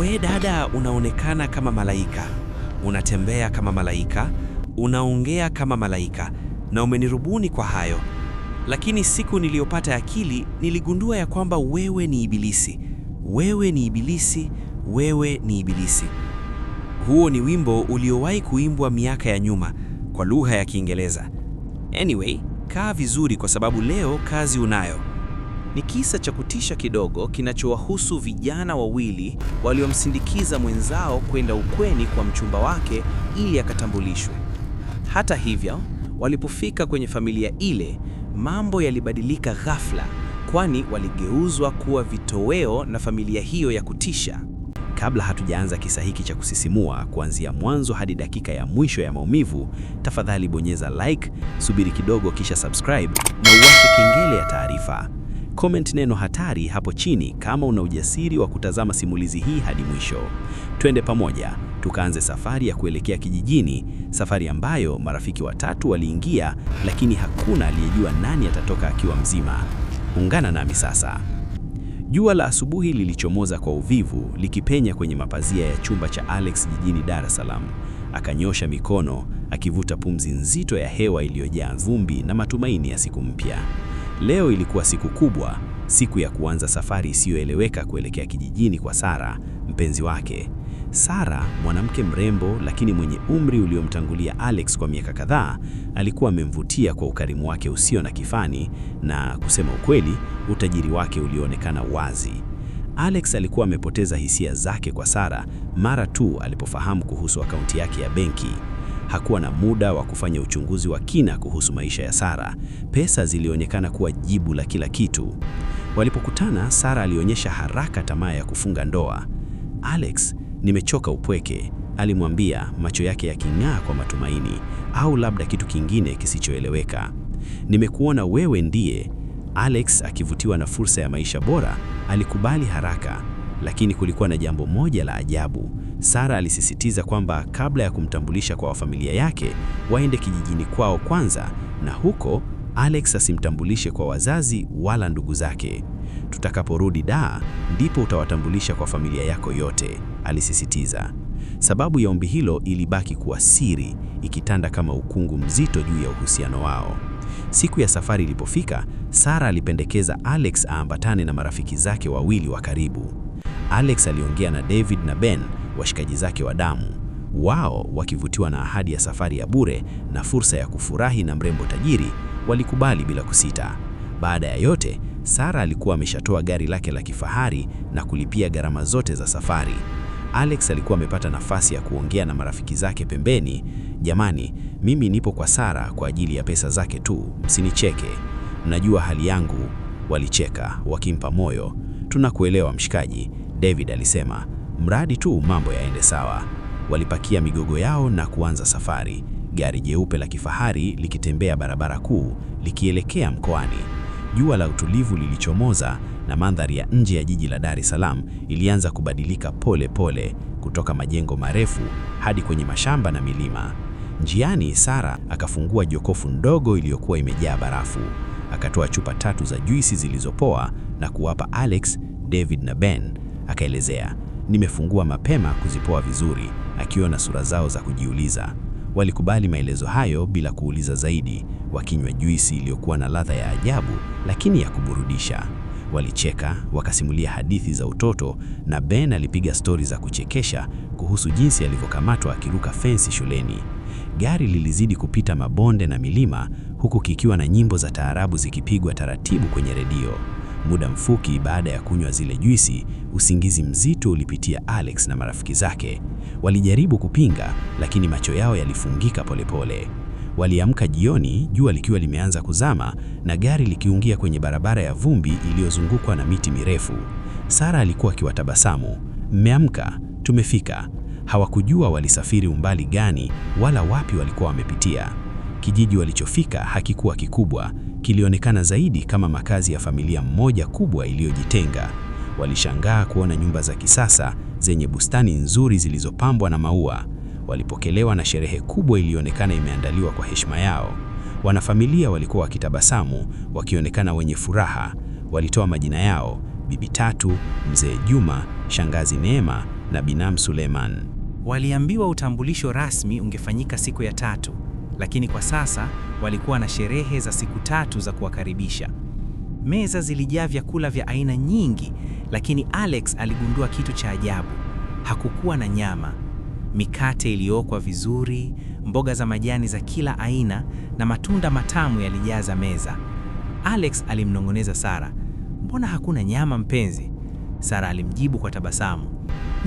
We dada, unaonekana kama malaika, unatembea kama malaika, unaongea kama malaika, na umenirubuni kwa hayo. Lakini siku niliyopata akili, niligundua ya kwamba wewe ni ibilisi. Wewe ni ibilisi, wewe ni ibilisi. Huo ni wimbo uliowahi kuimbwa miaka ya nyuma kwa lugha ya Kiingereza. Anyway, kaa vizuri kwa sababu leo kazi unayo. Ni kisa cha kutisha kidogo kinachowahusu vijana wawili waliomsindikiza mwenzao kwenda ukweni kwa mchumba wake ili akatambulishwe. Hata hivyo, walipofika kwenye familia ile, mambo yalibadilika ghafla, kwani waligeuzwa kuwa vitoweo na familia hiyo ya kutisha. Kabla hatujaanza kisa hiki cha kusisimua kuanzia mwanzo hadi dakika ya mwisho ya maumivu, tafadhali bonyeza like, subiri kidogo kisha subscribe na uwashe kengele ya taarifa. Comment neno hatari hapo chini kama una ujasiri wa kutazama simulizi hii hadi mwisho. Twende pamoja, tukaanze safari ya kuelekea kijijini, safari ambayo marafiki watatu waliingia, lakini hakuna aliyejua nani atatoka akiwa mzima. Ungana nami sasa. Jua la asubuhi lilichomoza kwa uvivu, likipenya kwenye mapazia ya chumba cha Alex jijini Dar es Salaam. Akanyosha mikono, akivuta pumzi nzito ya hewa iliyojaa vumbi na matumaini ya siku mpya. Leo ilikuwa siku kubwa, siku ya kuanza safari isiyoeleweka kuelekea kijijini kwa Sara, mpenzi wake. Sara, mwanamke mrembo lakini mwenye umri uliomtangulia Alex kwa miaka kadhaa, alikuwa amemvutia kwa ukarimu wake usio na kifani na, kusema ukweli, utajiri wake ulioonekana wazi. Alex alikuwa amepoteza hisia zake kwa Sara mara tu alipofahamu kuhusu akaunti yake ya benki. Hakuwa na muda wa kufanya uchunguzi wa kina kuhusu maisha ya Sara. Pesa zilionekana kuwa jibu la kila kitu. Walipokutana, Sara alionyesha haraka tamaa ya kufunga ndoa. Alex, nimechoka upweke, alimwambia, macho yake yaking'aa kwa matumaini, au labda kitu kingine kisichoeleweka. Nimekuona wewe ndiye. Alex, akivutiwa na fursa ya maisha bora, alikubali haraka. Lakini kulikuwa na jambo moja la ajabu. Sara alisisitiza kwamba kabla ya kumtambulisha kwa familia yake, waende kijijini kwao kwanza, na huko Alex asimtambulishe kwa wazazi wala ndugu zake. Tutakaporudi Dar, ndipo utawatambulisha kwa familia yako yote, alisisitiza. Sababu ya ombi hilo ilibaki kuwa siri, ikitanda kama ukungu mzito juu ya uhusiano wao. Siku ya safari ilipofika, Sara alipendekeza Alex aambatane na marafiki zake wawili wa karibu. Alex aliongea na David na Ben, washikaji zake wa damu. Wao, wakivutiwa na ahadi ya safari ya bure na fursa ya kufurahi na mrembo tajiri, walikubali bila kusita. Baada ya yote, Sara alikuwa ameshatoa gari lake la kifahari na kulipia gharama zote za safari. Alex alikuwa amepata nafasi ya kuongea na marafiki zake pembeni. Jamani, mimi nipo kwa Sara kwa ajili ya pesa zake tu, msinicheke. Mnajua hali yangu. Walicheka, wakimpa moyo. Tunakuelewa mshikaji, David alisema. Mradi tu mambo yaende sawa. Walipakia migogo yao na kuanza safari. Gari jeupe la kifahari likitembea barabara kuu, likielekea mkoani. Jua la utulivu lilichomoza na mandhari ya nje ya jiji la Dar es Salaam ilianza kubadilika pole pole, kutoka majengo marefu hadi kwenye mashamba na milima. Njiani, Sara akafungua jokofu ndogo iliyokuwa imejaa barafu. Akatoa chupa 3 za juisi zilizopoa na kuwapa Alex, David na Ben. Akaelezea, nimefungua mapema kuzipoa vizuri, akiona sura zao za kujiuliza. Walikubali maelezo hayo bila kuuliza zaidi, wakinywa juisi iliyokuwa na ladha ya ajabu lakini ya kuburudisha. Walicheka, wakasimulia hadithi za utoto, na Ben alipiga stori za kuchekesha kuhusu jinsi alivyokamatwa akiruka fensi shuleni. Gari lilizidi kupita mabonde na milima, huku kikiwa na nyimbo za taarabu zikipigwa taratibu kwenye redio. Muda mfupi baada ya kunywa zile juisi, usingizi mzito ulipitia Alex na marafiki zake. Walijaribu kupinga, lakini macho yao yalifungika polepole. Waliamka jioni, jua likiwa limeanza kuzama na gari likiungia kwenye barabara ya vumbi iliyozungukwa na miti mirefu. Sara alikuwa akiwatabasamu. Mmeamka, tumefika. Hawakujua walisafiri umbali gani wala wapi walikuwa wamepitia. Kijiji walichofika hakikuwa kikubwa, kilionekana zaidi kama makazi ya familia moja kubwa iliyojitenga. Walishangaa kuona nyumba za kisasa zenye bustani nzuri zilizopambwa na maua. Walipokelewa na sherehe kubwa ilionekana imeandaliwa kwa heshima yao. Wanafamilia walikuwa wakitabasamu, wakionekana wenye furaha. Walitoa majina yao: Bibi Tatu, Mzee Juma, Shangazi Neema na binamu Suleiman. Waliambiwa utambulisho rasmi ungefanyika siku ya 3, lakini kwa sasa walikuwa na sherehe za siku 3 za kuwakaribisha. Meza zilijaa vyakula vya aina nyingi, lakini Alex aligundua kitu cha ajabu. Hakukuwa na nyama. Mikate iliyookwa vizuri, mboga za majani za kila aina na matunda matamu yalijaza meza. Alex alimnong'oneza Sara, "Mbona hakuna nyama mpenzi?" Sara alimjibu kwa tabasamu,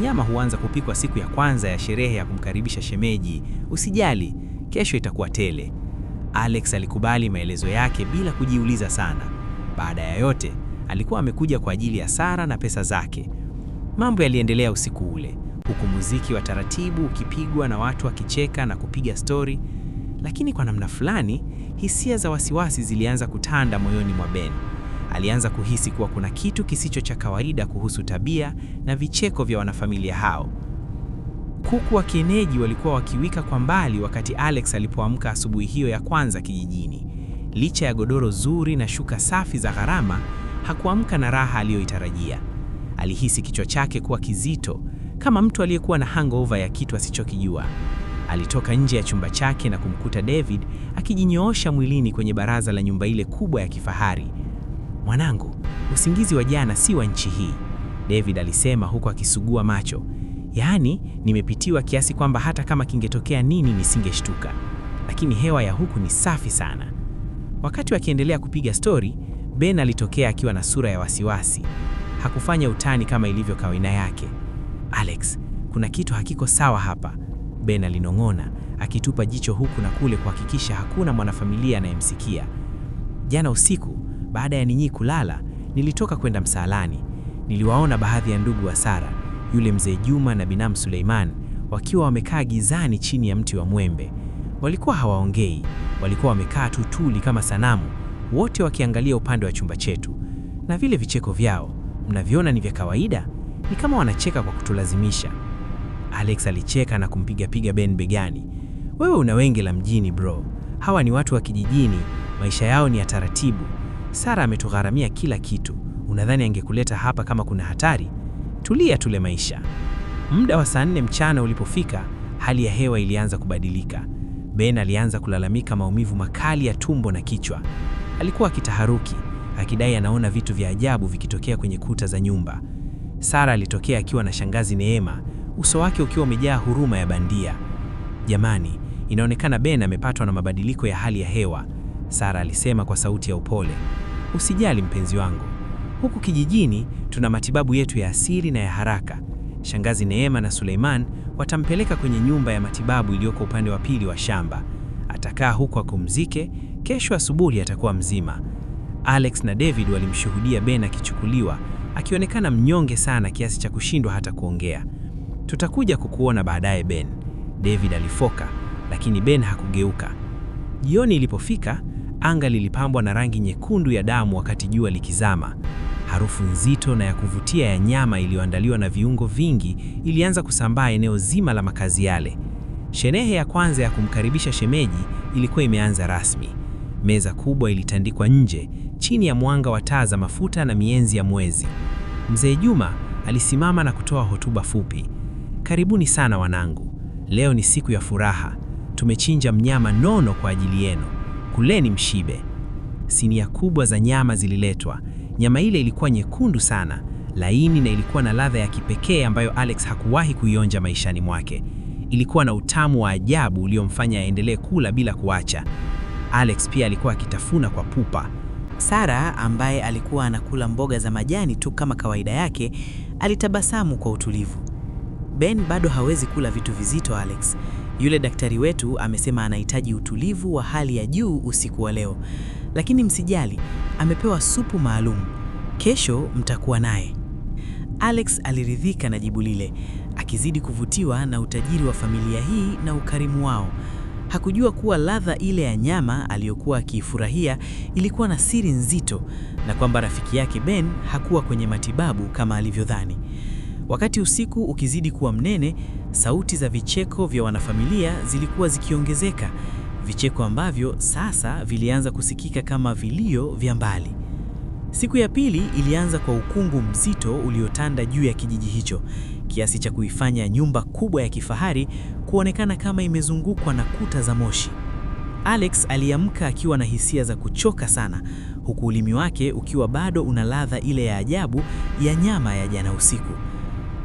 "Nyama huanza kupikwa siku ya kwanza ya sherehe ya kumkaribisha shemeji. Usijali, kesho itakuwa tele." Alex alikubali maelezo yake bila kujiuliza sana. Baada ya yote, alikuwa amekuja kwa ajili ya Sara na pesa zake. Mambo yaliendelea usiku ule, huku muziki wa taratibu ukipigwa na watu wakicheka na kupiga stori. Lakini kwa namna fulani, hisia za wasiwasi zilianza kutanda moyoni mwa Ben. Alianza kuhisi kuwa kuna kitu kisicho cha kawaida kuhusu tabia na vicheko vya wanafamilia hao. Kuku wa kienyeji walikuwa wakiwika kwa mbali wakati Alex alipoamka asubuhi hiyo ya kwanza kijijini. Licha ya godoro zuri na shuka safi za gharama, hakuamka na raha aliyoitarajia. Alihisi kichwa chake kuwa kizito, kama mtu aliyekuwa na hangover ya kitu asichokijua. Alitoka nje ya chumba chake na kumkuta David akijinyoosha mwilini kwenye baraza la nyumba ile kubwa ya kifahari. "Mwanangu, usingizi wa jana si wa nchi hii," David alisema huku akisugua macho. "Yaani, nimepitiwa kiasi kwamba hata kama kingetokea nini nisingeshtuka. Lakini hewa ya huku ni safi sana." Wakati wakiendelea kupiga stori, Ben alitokea akiwa na sura ya wasiwasi. Hakufanya utani kama ilivyo kawaida yake. "Alex, kuna kitu hakiko sawa hapa," Ben alinong'ona, akitupa jicho huku na kule kuhakikisha hakuna mwanafamilia anayemsikia. "Jana usiku, baada ya ninyi kulala, nilitoka kwenda msalani. Niliwaona baadhi ya ndugu wa Sara, yule mzee Juma na binamu Suleiman, wakiwa wamekaa gizani chini ya mti wa mwembe. Walikuwa hawaongei, walikuwa wamekaa tu tuli kama sanamu, wote wakiangalia upande wa chumba chetu. Na vile vicheko vyao, mnaviona ni vya kawaida? Ni kama wanacheka kwa kutulazimisha." Alex alicheka na kumpiga Ben begani. "Wewe una wenge la mjini bro. Hawa ni watu wa kijijini, maisha yao ni ya taratibu. Sara ametugharamia kila kitu. Unadhani angekuleta hapa kama kuna hatari? Tulia tule maisha." Muda wa saa 4 mchana ulipofika, hali ya hewa ilianza kubadilika. Ben alianza kulalamika maumivu makali ya tumbo na kichwa. Alikuwa akitaharuki, akidai anaona vitu vya ajabu vikitokea kwenye kuta za nyumba. Sara alitokea akiwa na shangazi Neema, uso wake ukiwa umejaa huruma ya bandia. "Jamani, inaonekana Ben amepatwa na mabadiliko ya hali ya hewa," Sara alisema kwa sauti ya upole. "Usijali mpenzi wangu. Huku kijijini tuna matibabu yetu ya asili na ya haraka. Shangazi Neema na Suleiman watampeleka kwenye nyumba ya matibabu iliyoko upande wa pili wa shamba. Atakaa huko akumzike, kesho asubuhi atakuwa mzima." Alex na David walimshuhudia Ben akichukuliwa, akionekana mnyonge sana kiasi cha kushindwa hata kuongea. "Tutakuja kukuona baadaye Ben," David alifoka, lakini Ben hakugeuka. Jioni ilipofika, anga lilipambwa na rangi nyekundu ya damu wakati jua likizama. Harufu nzito na ya kuvutia ya nyama iliyoandaliwa na viungo vingi ilianza kusambaa eneo zima la makazi yale. Sherehe ya kwanza ya kumkaribisha shemeji ilikuwa imeanza rasmi. Meza kubwa ilitandikwa nje, chini ya mwanga wa taa za mafuta na mienzi ya mwezi. Mzee Juma alisimama na kutoa hotuba fupi. "Karibuni sana wanangu. Leo ni siku ya furaha. Tumechinja mnyama nono kwa ajili yenu. Kuleni mshibe." Sinia kubwa za nyama zililetwa. Nyama ile ilikuwa nyekundu sana, laini na ilikuwa na ladha ya kipekee ambayo Alex hakuwahi kuionja maishani mwake. Ilikuwa na utamu wa ajabu uliomfanya aendelee kula bila kuacha. Alex pia alikuwa akitafuna kwa pupa. Sara, ambaye alikuwa anakula mboga za majani tu kama kawaida yake, alitabasamu kwa utulivu. "Ben bado hawezi kula vitu vizito Alex. Yule daktari wetu amesema anahitaji utulivu wa hali ya juu usiku wa leo. Lakini msijali, amepewa supu maalum. Kesho mtakuwa naye." Alex aliridhika na jibu lile, akizidi kuvutiwa na utajiri wa familia hii na ukarimu wao. Hakujua kuwa ladha ile ya nyama aliyokuwa akiifurahia ilikuwa na siri nzito, na kwamba rafiki yake Ben hakuwa kwenye matibabu kama alivyodhani. Wakati usiku ukizidi kuwa mnene, sauti za vicheko vya wanafamilia zilikuwa zikiongezeka, vicheko ambavyo sasa vilianza kusikika kama vilio vya mbali. Siku ya pili ilianza kwa ukungu mzito uliotanda juu ya kijiji hicho. kiasi cha kuifanya nyumba kubwa ya kifahari kuonekana kama imezungukwa na kuta za moshi. Alex aliamka akiwa na hisia za kuchoka sana, huku ulimi wake ukiwa bado una ladha ile ya ajabu ya nyama ya jana usiku.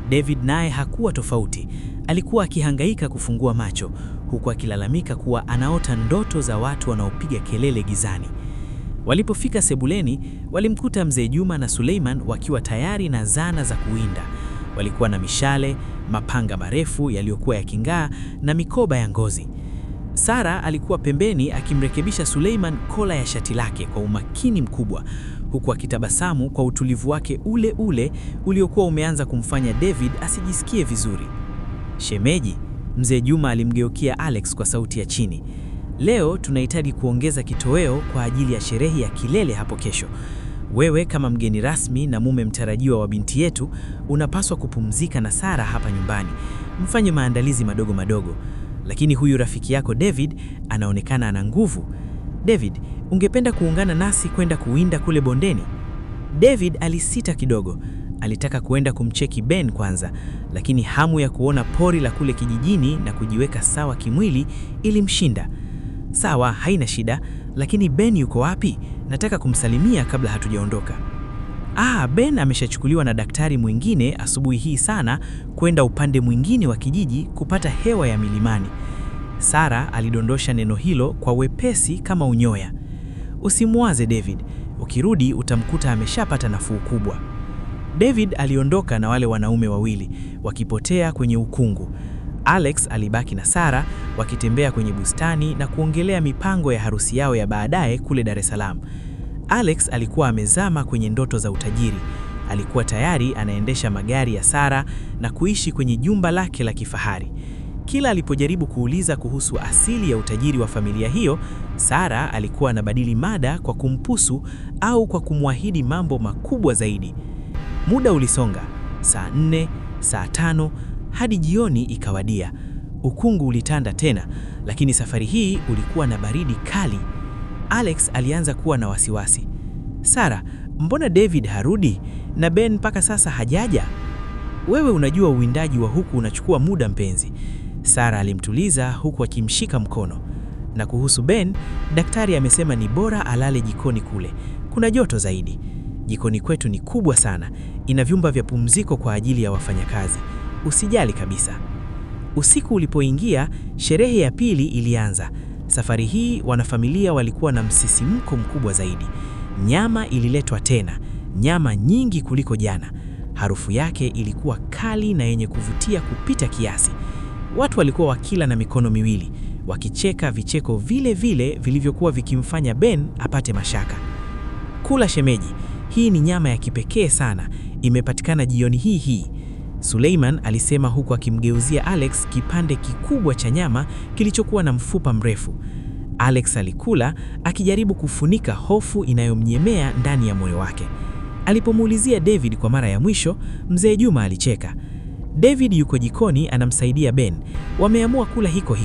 David naye hakuwa tofauti. Alikuwa akihangaika kufungua macho, huku akilalamika kuwa anaota ndoto za watu wanaopiga kelele gizani. Walipofika sebuleni, walimkuta Mzee Juma na Suleiman wakiwa tayari na zana za kuwinda. Walikuwa na mishale, mapanga marefu yaliyokuwa yaking'aa na mikoba ya ngozi. Sara alikuwa pembeni akimrekebisha Suleiman kola ya shati lake kwa umakini mkubwa, huku akitabasamu kwa utulivu wake ule ule uliokuwa umeanza kumfanya David asijisikie vizuri. Shemeji, Mzee Juma alimgeukia Alex kwa sauti ya chini. Leo tunahitaji kuongeza kitoweo kwa ajili ya sherehe ya kilele hapo kesho. Wewe kama mgeni rasmi na mume mtarajiwa wa binti yetu, unapaswa kupumzika na Sara hapa nyumbani. Mfanye maandalizi madogo madogo. Lakini huyu rafiki yako David anaonekana ana nguvu. David, ungependa kuungana nasi kwenda kuwinda kule bondeni? David alisita kidogo. Alitaka kuenda kumcheki Ben kwanza, lakini hamu ya kuona pori la kule kijijini na kujiweka sawa kimwili ilimshinda. Sawa, haina shida, lakini Ben yuko wapi? Nataka kumsalimia kabla hatujaondoka. Ben ameshachukuliwa na daktari mwingine asubuhi hii sana kwenda upande mwingine wa kijiji kupata hewa ya milimani. Sara alidondosha neno hilo kwa wepesi kama unyoya. Usimwaze David, ukirudi utamkuta ameshapata nafuu kubwa. David aliondoka na wale wanaume wawili wakipotea kwenye ukungu. Alex alibaki na Sara wakitembea kwenye bustani na kuongelea mipango ya harusi yao ya baadaye kule Dar es Salaam. Alex alikuwa amezama kwenye ndoto za utajiri. Alikuwa tayari anaendesha magari ya Sara na kuishi kwenye jumba lake la kifahari. Kila alipojaribu kuuliza kuhusu asili ya utajiri wa familia hiyo, Sara alikuwa anabadili mada kwa kumpusu au kwa kumwahidi mambo makubwa zaidi. Muda ulisonga, saa 4, saa 5, hadi jioni ikawadia. Ukungu ulitanda tena, lakini safari hii ulikuwa na baridi kali. Alex alianza kuwa na wasiwasi. Sara, mbona David harudi na Ben mpaka sasa hajaja? Wewe unajua uwindaji wa huku unachukua muda mpenzi. Sara alimtuliza huku akimshika mkono. Na kuhusu Ben, daktari amesema ni bora alale jikoni kule. Kuna joto zaidi. Jikoni kwetu ni kubwa sana. Ina vyumba vya pumziko kwa ajili ya wafanyakazi. Usijali kabisa. Usiku ulipoingia, sherehe ya pili ilianza. Safari hii wanafamilia walikuwa na msisimko mkubwa zaidi. Nyama ililetwa tena, nyama nyingi kuliko jana. Harufu yake ilikuwa kali na yenye kuvutia kupita kiasi. Watu walikuwa wakila na mikono miwili, wakicheka vicheko vile vile vilivyokuwa vikimfanya Ben apate mashaka. Kula shemeji, hii ni nyama ya kipekee sana, imepatikana jioni hii. Suleiman alisema huku akimgeuzia Alex kipande kikubwa cha nyama kilichokuwa na mfupa mrefu. Alex alikula akijaribu kufunika hofu inayomnyemea ndani ya moyo wake. Alipomuulizia David kwa mara ya mwisho, Mzee Juma alicheka. David yuko jikoni anamsaidia Ben. Wameamua kula hiko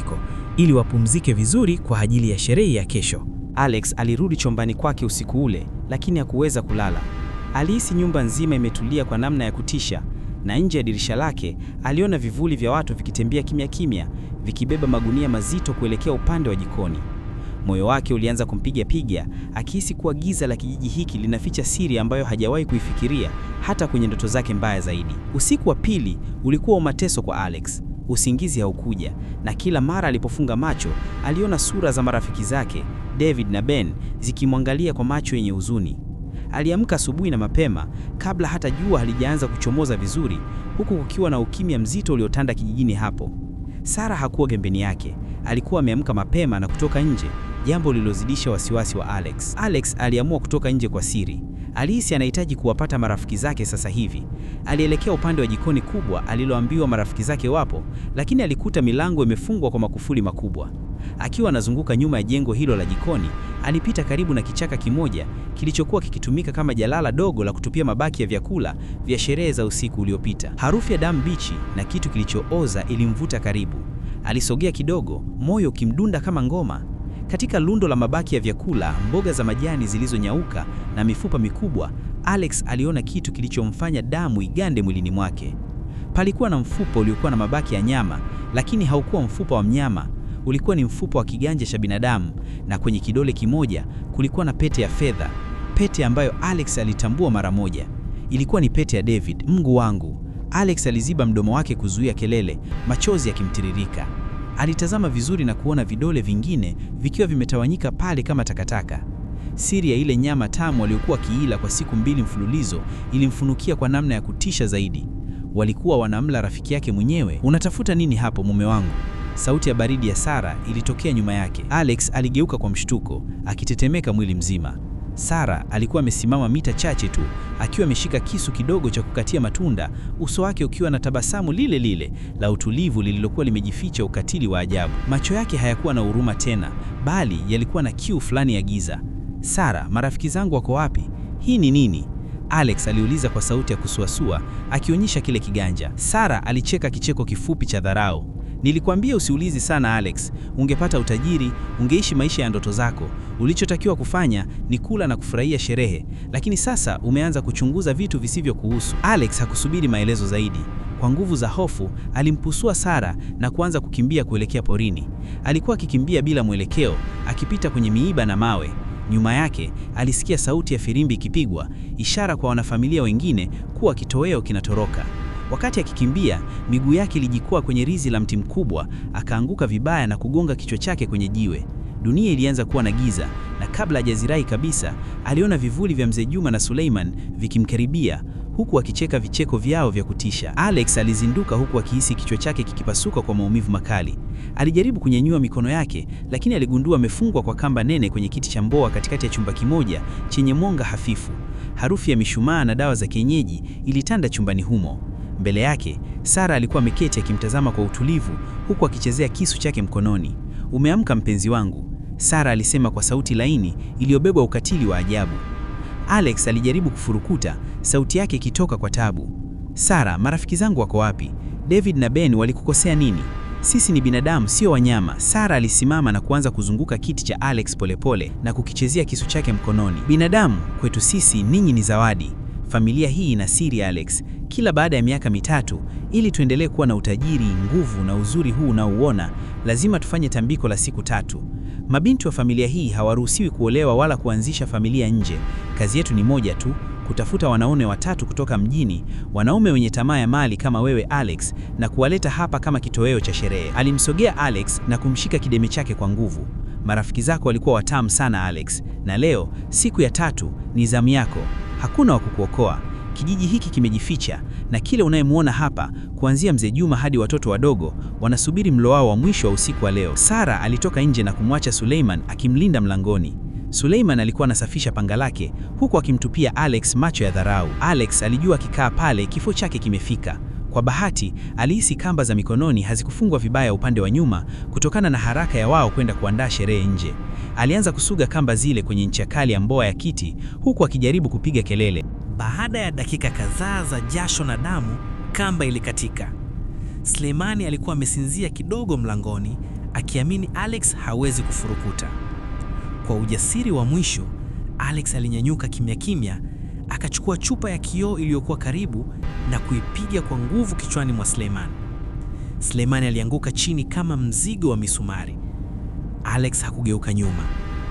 ili wapumzike vizuri kwa ajili ya sherehe ya kesho. Alex alirudi chumbani kwake usiku ule, lakini hakuweza kulala. Alihisi nyumba nzima imetulia kwa namna ya kutisha, na nje ya dirisha lake aliona vivuli vya watu vikitembea kimya kimya, vikibeba magunia mazito kuelekea upande wa jikoni. Moyo wake ulianza kumpiga, akihisi kuwa giza la kijiji hiki linaficha siri ambayo hajawahi kuifikiria hata kwenye ndoto zake mbaya zaidi. Usiku wa pili ulikuwa mateso kwa Alex. Usingizi haukuja, na kila mara alipofunga macho aliona sura za marafiki zake, David na Ben, zikimwangalia kwa macho yenye huzuni. Aliamka asubuhi na mapema kabla hata jua halijaanza kuchomoza vizuri, huku kukiwa na ukimya mzito uliotanda kijijini hapo. Sara hakuwa gembeni yake. Alikuwa ameamka mapema na kutoka nje, jambo lililozidisha wasiwasi wa Alex. Alex aliamua kutoka nje kwa siri. Alihisi anahitaji kuwapata marafiki zake sasa hivi. Alielekea upande wa jikoni kubwa aliloambiwa marafiki zake wapo, lakini alikuta milango imefungwa kwa makufuli makubwa. Akiwa anazunguka nyuma ya jengo hilo la jikoni, alipita karibu na kichaka kimoja kilichokuwa kikitumika kama jalala dogo la kutupia mabaki ya vyakula vya sherehe za usiku uliopita. Harufu ya damu bichi na kitu kilichooza ilimvuta karibu. Alisogea kidogo, moyo ukimdunda kama ngoma. Katika lundo la mabaki ya vyakula, mboga za majani zilizonyauka na mifupa mikubwa, Alex aliona kitu kilichomfanya damu igande mwilini mwake. Palikuwa na mfupa uliokuwa na mabaki ya nyama, lakini haukuwa mfupa wa mnyama. Ulikuwa ni mfupa wa kiganja cha binadamu, na kwenye kidole kimoja kulikuwa na pete ya fedha, pete ambayo Alex alitambua mara moja. Ilikuwa ni pete ya David. Mungu wangu! Alex aliziba mdomo wake kuzuia kelele, machozi yakimtiririka. Alitazama vizuri na kuona vidole vingine vikiwa vimetawanyika pale kama takataka. Siri ya ile nyama tamu aliyokuwa kiila kwa siku 2 mfululizo ilimfunukia kwa namna ya kutisha zaidi. Walikuwa wanamla rafiki yake mwenyewe. Unatafuta nini hapo mume wangu? Sauti ya baridi ya Sara ilitokea nyuma yake. Alex aligeuka kwa mshtuko, akitetemeka mwili mzima. Sara alikuwa amesimama mita chache tu, akiwa ameshika kisu kidogo cha kukatia matunda, uso wake ukiwa na tabasamu lile lile la utulivu lililokuwa limejificha ukatili wa ajabu. Macho yake hayakuwa na huruma tena, bali yalikuwa na kiu fulani ya giza. Sara, marafiki zangu wako wapi? Hii ni nini? Alex aliuliza kwa sauti ya kusuasua, akionyesha kile kiganja. Sara alicheka kicheko kifupi cha dharau. Nilikwambia usiulizi sana Alex, ungepata utajiri, ungeishi maisha ya ndoto zako. Ulichotakiwa kufanya ni kula na kufurahia sherehe, lakini sasa umeanza kuchunguza vitu visivyokuhusu. Alex hakusubiri maelezo zaidi. Kwa nguvu za hofu, alimpusua Sara na kuanza kukimbia kuelekea porini. Alikuwa akikimbia bila mwelekeo, akipita kwenye miiba na mawe. Nyuma yake alisikia sauti ya firimbi ikipigwa, ishara kwa wanafamilia wengine kuwa kitoweo kinatoroka. Wakati akikimbia, miguu yake ilijikwaa kwenye rizi la mti mkubwa, akaanguka vibaya na kugonga kichwa chake kwenye jiwe. Dunia ilianza kuwa na giza, na kabla hajazirai kabisa, aliona vivuli vya Mzee Juma na Suleiman vikimkaribia, huku akicheka vicheko vyao vya kutisha. Alex alizinduka huku akihisi kichwa chake kikipasuka kwa maumivu makali. Alijaribu kunyanyua mikono yake, lakini aligundua amefungwa kwa kamba nene kwenye kiti cha mboa katikati ya chumba kimoja chenye mwanga hafifu. Harufu ya mishumaa na dawa za kienyeji ilitanda chumbani humo. Mbele yake, Sara alikuwa ameketi akimtazama kwa utulivu huku akichezea kisu chake mkononi. Umeamka mpenzi wangu, Sara alisema kwa sauti laini iliyobebwa ukatili wa ajabu. Alex alijaribu kufurukuta, sauti yake ikitoka kwa tabu. Sara, marafiki zangu wako wapi? David na Ben walikukosea nini? Sisi ni binadamu, sio wanyama. Sara alisimama na kuanza kuzunguka kiti cha Alex polepole na kukichezea kisu chake mkononi. Binadamu, kwetu sisi ninyi ni zawadi. Familia hii ina siri Alex. Kila baada ya miaka 3, ili tuendelee kuwa na utajiri, nguvu na uzuri huu unaouona, lazima tufanye tambiko la siku 3. Mabinti wa familia hii hawaruhusiwi kuolewa wala kuanzisha familia nje. Kazi yetu ni moja tu, kutafuta wanaume 3 kutoka mjini, wanaume wenye tamaa ya mali kama wewe Alex, na kuwaleta hapa kama kitoweo cha sherehe. Alimsogea Alex na kumshika kideme chake kwa nguvu. Marafiki zako walikuwa watamu sana Alex, na leo siku ya 3 ni zamu yako. Hakuna wa kukuokoa. Kijiji hiki kimejificha, na kile unayemwona hapa, kuanzia Mzee Juma hadi watoto wadogo, wanasubiri mlo wao wa mwisho wa usiku wa leo. Sara alitoka nje na kumwacha Suleiman akimlinda mlangoni. Suleiman alikuwa anasafisha panga lake huku akimtupia Alex macho ya dharau. Alex alijua akikaa pale kifo chake kimefika. Kwa bahati, alihisi kamba za mikononi hazikufungwa vibaya upande wa nyuma kutokana na haraka ya wao kwenda kuandaa sherehe nje. Alianza kusuga kamba zile kwenye ncha kali ya mboa ya kiti huku akijaribu kupiga kelele. Baada ya dakika kadhaa za jasho na damu, kamba ilikatika. Suleimani alikuwa amesinzia kidogo mlangoni, akiamini Alex hawezi kufurukuta. Kwa ujasiri wa mwisho, Alex alinyanyuka kimya kimya, akachukua chupa ya kioo iliyokuwa karibu na kuipiga kwa nguvu kichwani mwa Suleimani. Suleimani alianguka chini kama mzigo wa misumari. Alex hakugeuka nyuma.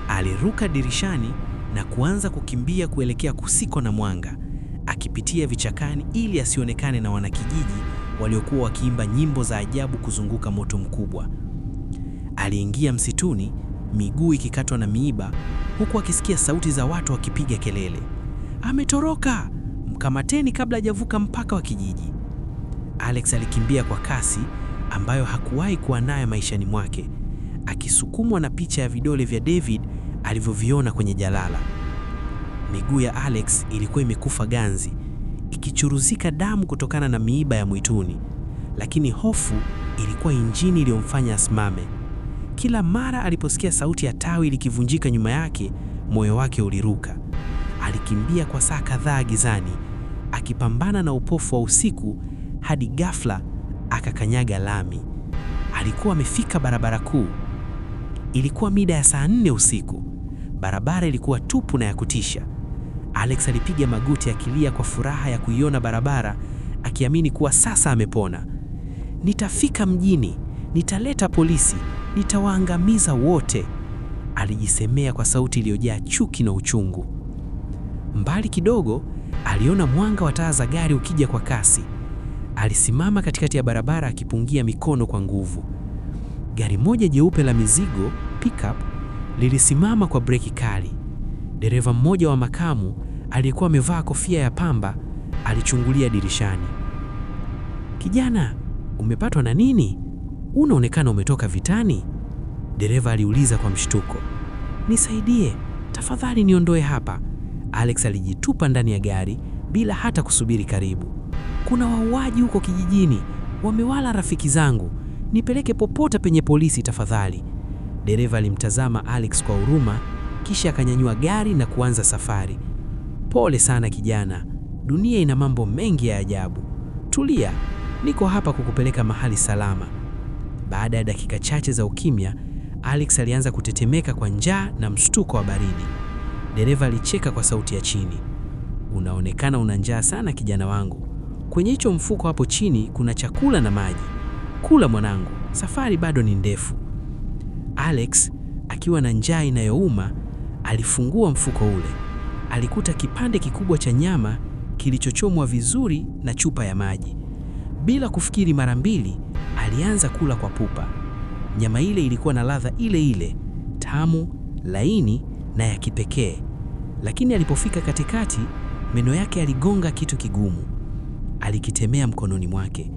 Aliruka dirishani na kuanza kukimbia kuelekea kusiko na mwanga, akipitia vichakani ili asionekane na wanakijiji waliokuwa wakiimba nyimbo za ajabu kuzunguka moto mkubwa. Aliingia msituni, miguu ikikatwa na miiba, huku akisikia sauti za watu wakipiga kelele. Ametoroka! Mkamateni kabla hajavuka mpaka wa kijiji. Alex alikimbia kwa kasi ambayo hakuwahi kuwa nayo maishani mwake, akisukumwa na picha ya vidole vya David alivyoviona kwenye jalala. Miguu ya Alex ilikuwa imekufa ganzi, ikichuruzika damu kutokana na miiba ya mwituni, lakini hofu ilikuwa injini iliyomfanya asimame. Kila mara aliposikia sauti ya tawi likivunjika nyuma yake, moyo wake uliruka. Alikimbia kwa saa kadhaa gizani, akipambana na upofu wa usiku hadi ghafla akakanyaga lami. Alikuwa amefika barabara kuu. Ilikuwa mida ya saa 4 usiku. Barabara ilikuwa tupu na ya kutisha. Alex alipiga magoti akilia kwa furaha ya kuiona barabara, akiamini kuwa sasa amepona. Nitafika mjini, nitaleta polisi, nitawaangamiza wote, alijisemea kwa sauti iliyojaa chuki na uchungu. Mbali kidogo, aliona mwanga wa taa za gari ukija kwa kasi. Alisimama katikati ya barabara akipungia mikono kwa nguvu. Gari moja jeupe la mizigo, pickup, lilisimama kwa breki kali. Dereva mmoja wa makamu aliyekuwa amevaa kofia ya pamba alichungulia dirishani. "Kijana, umepatwa na nini? Unaonekana umetoka vitani?" Dereva aliuliza kwa mshtuko. "Nisaidie, tafadhali niondoe hapa." Alex alijitupa ndani ya gari bila hata kusubiri karibu. "Kuna wauaji huko kijijini, wamewala rafiki zangu. Nipeleke popote penye polisi tafadhali." Dereva alimtazama Alex kwa huruma, kisha akanyanyua gari na kuanza safari. "Pole sana kijana, dunia ina mambo mengi ya ajabu. Tulia, niko hapa kukupeleka mahali salama." Baada ya dakika chache za ukimya, Alex alianza kutetemeka kwa njaa na mshtuko wa baridi. Dereva alicheka kwa sauti ya chini. "Unaonekana una njaa sana kijana wangu. Kwenye hicho mfuko hapo chini kuna chakula na maji. Kula mwanangu, safari bado ni ndefu." Alex, akiwa na njaa inayouma, alifungua mfuko ule. Alikuta kipande kikubwa cha nyama kilichochomwa vizuri na chupa ya maji. Bila kufikiri mara mbili, alianza kula kwa pupa. Nyama ile ilikuwa na ladha ile ile, tamu, laini na ya kipekee. Lakini alipofika katikati, meno yake yaligonga kitu kigumu. Alikitemea mkononi mwake.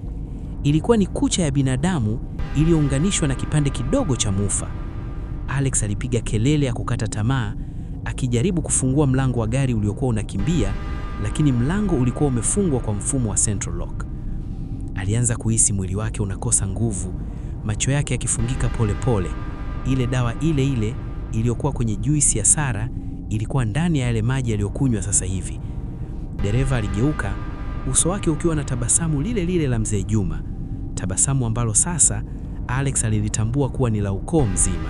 Ilikuwa ni kucha ya binadamu iliyounganishwa na kipande kidogo cha mufa. Alex alipiga kelele ya kukata tamaa, akijaribu kufungua mlango wa gari uliokuwa unakimbia, lakini mlango ulikuwa umefungwa kwa mfumo wa central lock. Alianza kuhisi mwili wake unakosa nguvu, macho yake yakifungika pole pole. Ile dawa ile ile iliyokuwa kwenye juisi ya Sara ilikuwa ndani ya yale maji aliyokunywa sasa hivi. Dereva aligeuka, uso wake ukiwa na tabasamu lile lile la mzee Juma, tabasamu ambalo sasa Alex alilitambua kuwa ni la ukoo mzima.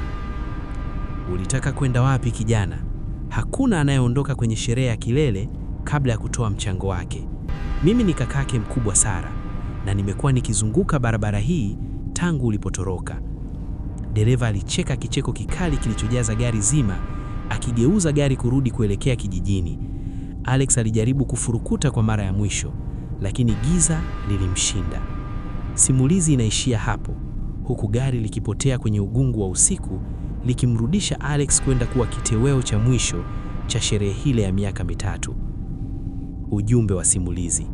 "Ulitaka kwenda wapi kijana? Hakuna anayeondoka kwenye sherehe ya kilele kabla ya kutoa mchango wake. Mimi ni kakake mkubwa Sara, na nimekuwa nikizunguka barabara hii tangu ulipotoroka." Dereva alicheka kicheko kikali kilichojaza gari zima, akigeuza gari kurudi kuelekea kijijini. Alex alijaribu kufurukuta kwa mara ya mwisho, lakini giza lilimshinda. Simulizi inaishia hapo, huku gari likipotea kwenye ukungu wa usiku, likimrudisha Alex kwenda kuwa kitoweo cha mwisho cha sherehe ile ya miaka mitatu. Ujumbe wa simulizi: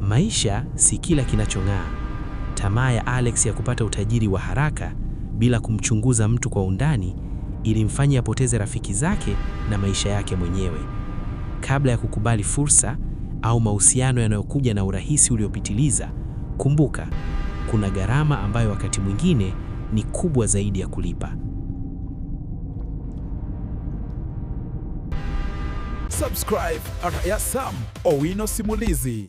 maisha si kila kinachong'aa. Tamaa ya Alex ya kupata utajiri wa haraka bila kumchunguza mtu kwa undani ilimfanya apoteze rafiki zake na maisha yake mwenyewe. Kabla ya kukubali fursa au mahusiano yanayokuja na urahisi uliopitiliza, kumbuka, kuna gharama ambayo wakati mwingine ni kubwa zaidi ya kulipa. Subscribe at Yasam Owino Simulizi.